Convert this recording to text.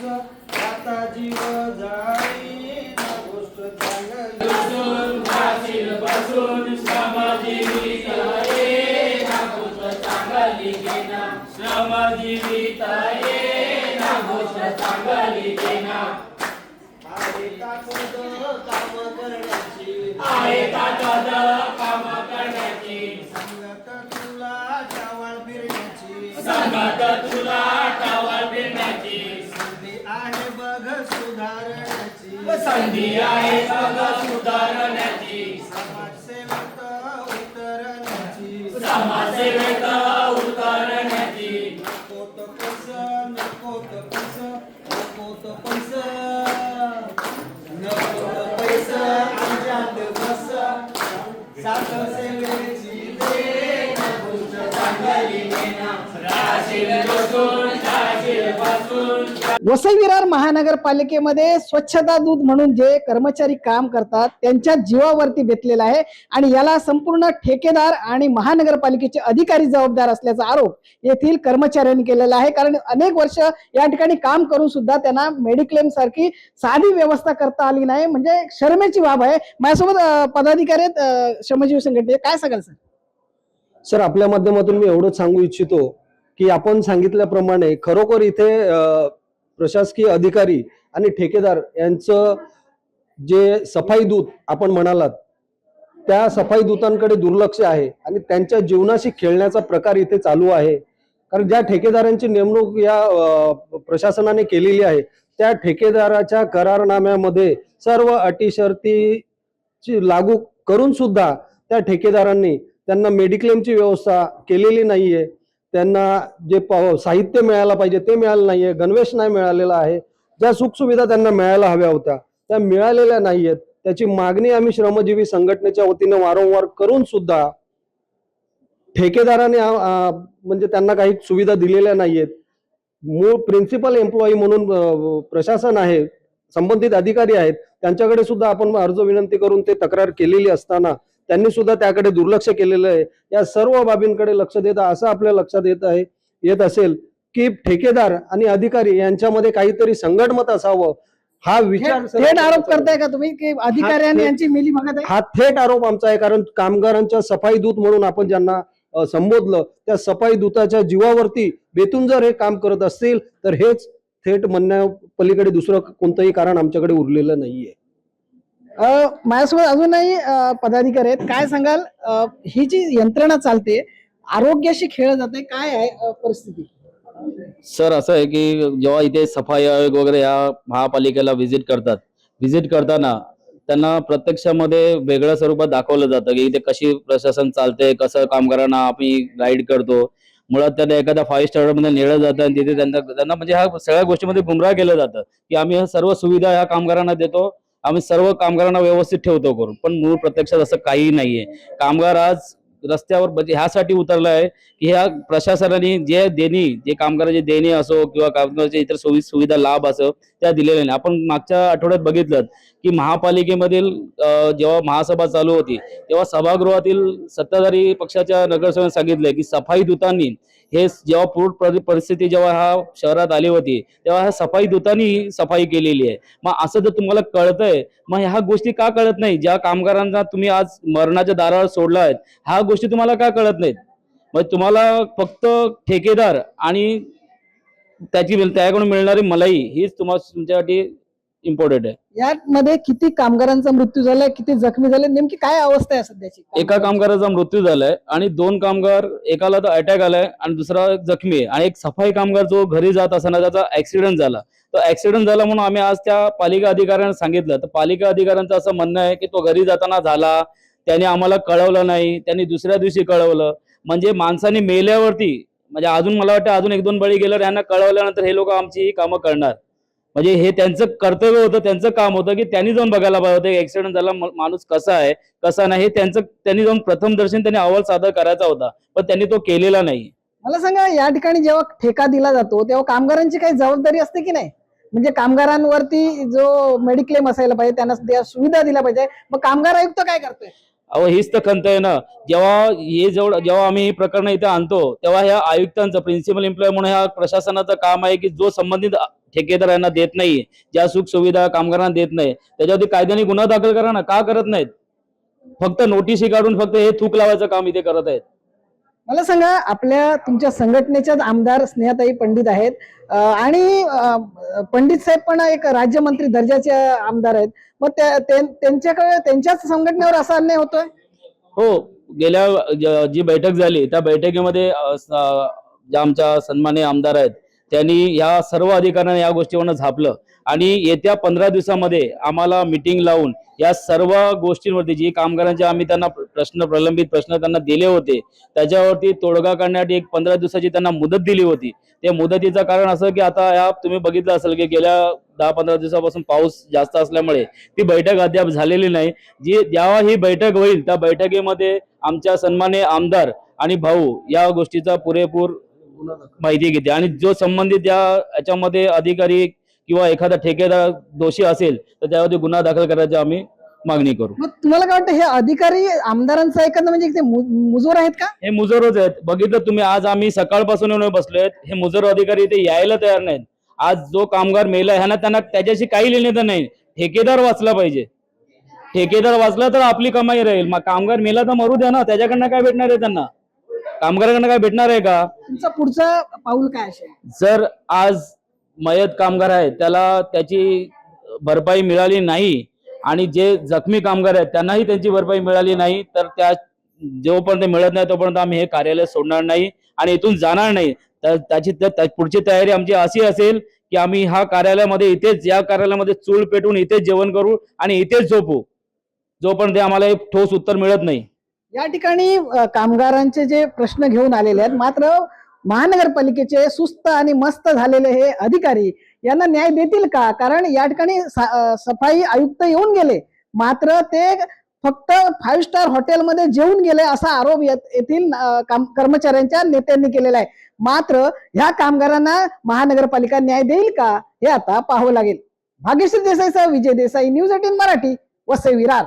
पैस आता जीव जाई ना गोष्ट चांगली बसून श्रमजीवित आहे ना गोष्ट चांगली घेना श्रमजीवित आहे ना गोष्ट चांगली घेना आहे ताकद काम करण्याची आहे ताकद काम करण्याची संगत तुला टावळ फिरण्याची संगत तुला टावळ फिरण्याची संधी आहे बघ सुधारण्याची संधी आहे बघ सुधारण्याची समाजसेवेत उतरण्याची समाजसेवेत उतरण्याची नकोत पैसा नकोत पैसा नकोत पैसा नकोत पैसा आमच्यात बस साथ सेवेची दे ना गोष्ट चांगली घेना राशील बसून राशील बसून वसई विरार महानगरपालिकेमध्ये स्वच्छता दूत म्हणून जे कर्मचारी काम करतात त्यांच्या जीवावरती बेतलेला आहे आणि याला संपूर्ण ठेकेदार आणि महानगरपालिकेचे अधिकारी जबाबदार असल्याचा आरोप येथील कर्मचाऱ्यांनी केलेला आहे. कारण अनेक वर्ष या ठिकाणी काम करून सुद्धा त्यांना मेडिक्लेम सारखी साधी व्यवस्था करता आली नाही, म्हणजे शरमेची बाब आहे. माझ्यासोबत पदाधिकारी आहेत श्रमजीवी संघटनेचे. काय सांगाल सर? सर, आपल्या माध्यमातून मी एवढंच सांगू इच्छितो की आपण सांगितल्याप्रमाणे खरोखर इथे प्रशासकीय अधिकारी आणि ठेकेदार यांचं जे सफाई दूत आपण म्हणालात त्या सफाई दूतांकडे दुर्लक्ष आहे आणि त्यांच्या जीवनाशी खेळण्याचा प्रकार इथे चालू आहे. कारण ज्या ठेकेदारांची नेमणूक या प्रशासनाने केलेली आहे त्या ठेकेदाराच्या करारनाम्यामध्ये सर्व अटी शर्तीची लागू करून सुद्धा त्या ठेकेदारांनी त्यांना मेडिक्लेमची व्यवस्था केलेली नाहीये. त्यांना जे साहित्य मिळायला पाहिजे ते मिळालं नाहीये, गणवेश नाही मिळालेला आहे. ज्या सुखसुविधा त्यांना मिळायला हव्या होत्या त्या मिळालेल्या नाहीयेत. त्याची मागणी आम्ही श्रमजीवी संघटनेच्या वतीने वारंवार करून सुद्धा ठेकेदाराने म्हणजे त्यांना काही सुविधा दिलेल्या नाहीयेत. मूळ प्रिन्सिपल एम्प्लॉई म्हणून प्रशासन आहे, संबंधित अधिकारी आहेत, त्यांच्याकडे सुद्धा आपण अर्ज विनंती करून ते तक्रार केलेली असताना त्यांनी सुद्धा त्याकडे दुर्लक्ष केलेलं आहे. या सर्व बाबींकडे लक्ष देता असं आपल्या लक्षात येत असेल की ठेकेदार आणि अधिकारी यांच्यामध्ये काहीतरी संगनमत असावं. हा विचार थेट आरोप करताय का तुम्ही की अधिकाऱ्यांनी यांची मिलीभगत आहे? हा थेट आरोप आमचा आहे. कारण कामगारांच्या सफाई दूत म्हणून आपण ज्यांना संबोधलं त्या सफाई दूताच्या जीवावरती बेतून जर हे काम करत असतील तर हेच थेट म्हणण्या पलीकडे दुसरं कोणतंही कारण आमच्याकडे उरलेलं नाहीये. माझ्यासोबत अजूनही पदाधिकारी आहेत. काय सांगाल, ही जी यंत्रणा चालते आरोग्याशी खेळ जाते, काय आहे परिस्थिती? सर, असं आहे की जेव्हा इथे सफाई आयोग वगैरे या महापालिकेला व्हिजिट करताना त्यांना प्रत्यक्षामध्ये वेगळ्या स्वरूपात दाखवलं जातं की इथे कशी प्रशासन चालते, कसं कामगारांना आम्ही गाईड करतो. मुळात त्यांना एखाद्या 5 स्टार मध्ये नेलं जातं आणि तिथे त्यांना म्हणजे ह्या सगळ्या गोष्टीमध्ये गुमराह केलं जातं की आम्ही ह्या सर्व सुविधा ह्या कामगारांना देतो, आम्ही सर्व कामगारांना व्यवस्थित ठेवतो करून. पण मूळ प्रत्यक्षात असं काही नाहीये. कामगार आज रस्त्यावर म्हणजे ह्यासाठी उतरला आहे की ह्या प्रशासनाने जे कामगाराचे देणे असो किंवा कामगाराचे इतर सुविधा लाभ असो त्या दिलेल्या नाही. आपण मागच्या आठवड्यात बघितलं की महापालिकेमधील जेव्हा महासभा चालू होती तेव्हा सभागृहातील सत्ताधारी पक्षाच्या नगरसेवकांनी सांगितलं की सफाई दूतांनी हे जेव्हा पूर परिस्थिती जेव्हा ह्या शहरात आली होती तेव्हा ह्या सफाई दूतांनी सफाई केलेली आहे. मग असं जर तुम्हाला कळतंय मग ह्या गोष्टी का कळत नाही? ज्या कामगारांना तुम्ही आज मरणाच्या दारावर सोडला आहेत ह्या गोष्टी तुम्हाला का कळत नाहीत? मग तुम्हाला फक्त ठेकेदार आणि त्याच्याकडून मिळणारी मलाई हीच तुमच्यासाठी इम्पॉर्टंट आहे. यामध्ये किती कामगारांचा मृत्यू झालाय, किती जखमी झाले, नेमकी काय अवस्था आहे सध्याची? एका कामगाराचा मृत्यू झालाय आणि 2 कामगार, एकाला तर अटॅक आलाय आणि दुसरा जखमी आहे. आणि एक सफाई कामगार जो घरी जात असताना त्याचा ऍक्सिडेंट झाला. तो ऍक्सिडेंट झाला म्हणून आम्ही आज त्या पालिका अधिकाऱ्यांना सांगितलं तर पालिका अधिकाऱ्यांचं असं म्हणणं आहे की तो घरी जाताना झाला, त्याने आम्हाला कळवलं नाही, त्यांनी दुसऱ्या दिवशी कळवलं. म्हणजे माणसाने मेल्यावरती म्हणजे अजून मला वाटतं अजून 1-2 बळी गेल्यावर यांना कळवल्यानंतर हे लोक आमची ही कामं करणार. म्हणजे हे त्यांचं कर्तव्य होतं, त्यांचं काम होतं की त्यांनी जाऊन बघायला पाहिजे होतं ऍक्सिडेंट झाला माणूस कसा आहे कसा नाही, हे त्यांनी जाऊन प्रथम दर्शन त्यांनी अहवाल सादर करायचा होता, पण त्यांनी तो केलेला नाही. मला सांगा, या ठिकाणी जेव्हा ठेका दिला जातो तेव्हा कामगारांची काही जबाबदारी असते की नाही? म्हणजे कामगारांवरती जो मेडिक्लेम असायला पाहिजे, त्यांना सुविधा दिल्या पाहिजे, मग कामगार आयुक्त काय करतोय? अहो हीच तर खंत आहे ना. जेव्हा आम्ही ही प्रकरण इथे आणतो तेव्हा ह्या आयुक्तांचं प्रिन्सिपल एम्प्लॉय म्हणून ह्या प्रशासनाचं काम आहे की जो संबंधित ठेकेदारांना देत नाही, ज्या सुख सुविधा कामगारांना देत नाही, त्याच्यावरती कायद्याने गुन्हा दाखल करा ना. का करत नाहीत? फक्त नोटीसी काढून फक्त हे थूक लावायचं काम इथे करत आहेत. मला सांगा, आपल्या तुमच्या संघटनेच्याच आमदार स्नेहाताई पंडित आहेत आणि पंडित साहेब पण एक राज्यमंत्री दर्जाचे आमदार आहेत. मग त्यांच्याकडे त्यांच्याच संघटनेवर असा अन्याय होतोय? हो, गेल्या जी बैठक झाली त्या बैठकीमध्ये ज्या आमच्या सन्माननीय आमदार आहेत त्यांनी या सर्व अधिकाऱ्यांना या गोष्टीवरनं झापलं आणि येत्या 15 दिवसामध्ये आम्हाला मीटिंग लावून या सर्व गोष्टींवरती जी कामगारांचे आम्ही त्यांना प्रलंबित प्रश्न त्यांना दिले होते त्याच्यावरती तोडगा काढण्यासाठी एक 15 दिवसाची त्यांना मुदत दिली होती. त्या मुदतीचं कारण असं की आता या तुम्ही बघितलं असेल की गेल्या 10-15 दिवसापासून पाऊस जास्त असल्यामुळे ती बैठक अद्याप झालेली नाही. जेव्हा ही बैठक होईल त्या बैठकीमध्ये आमच्या सन्माननीय आमदार आणि भाऊ या गोष्टीचा पुरेपूर माहिती घेते आणि जो संबंधित याच्यामध्ये अधिकारी किंवा एखादा ठेकेदार दोषी असेल तर त्यावरती गुन्हा दाखल करायची आम्ही मागणी करू. मग तुम्हाला काय वाटतं, हे अधिकारी आमदारांचं ऐकणं म्हणजे ते मुजोर आहेत का? हे मुजोरच आहेत. बघितलं तुम्ही, आज आम्ही सकाळपासून येऊन बसलोय, हे मुजोर अधिकारी इथे यायला तयार नाहीत. आज जो कामगार मेला ह्यांना त्यांना त्याच्याशी काही लेणं नाही. ठेकेदार वाचला पाहिजे. ठेकेदार वाचला तर आपली कमाई राहील. मग कामगार मेला तर मरू द्या ना, त्याच्याकडनं काय भेटणार आहे त्यांना? कामगारांकडनं काय भेटणार आहे का? तुमचं पुढचं पाऊल काय असेल? जर आज मयत कामगार आहे त्याला त्याची भरपाई मिळाली नाही आणि जे जखमी कामगार आहेत त्यांनाही त्यांची भरपाई मिळाली नाही तर जोपर्यंत मिळत नाही तोपर्यंत आम्ही हे कार्यालय सोडणार नाही आणि इथून जाणार नाही. तर त्याची पुढची तयारी आमची अशी असेल की आम्ही ह्या कार्यालयामध्ये इथेच या कार्यालयामध्ये चूल पेटून इथेच जेवण करू आणि इथेच झोपू जोपर्यंत आम्हाला एक ठोस उत्तर मिळत नाही. या ठिकाणी कामगारांचे जे प्रश्न घेऊन आलेले आहेत, मात्र महानगरपालिकेचे सुस्त आणि मस्त झालेले हे अधिकारी यांना न्याय देतील का? कारण या ठिकाणी सफाई आयुक्त येऊन गेले, मात्र ते फक्त 5 स्टार हॉटेलमध्ये जेवून गेले असा आरोप येथील कर्मचाऱ्यांच्या नेत्यांनी केलेला आहे. मात्र ह्या कामगारांना महानगरपालिका न्याय देईल का हे आता पाहावं लागेल. भाग्यश्री देसाईसह विजय देसाई, न्यूज 18 मराठी, वसई विरार.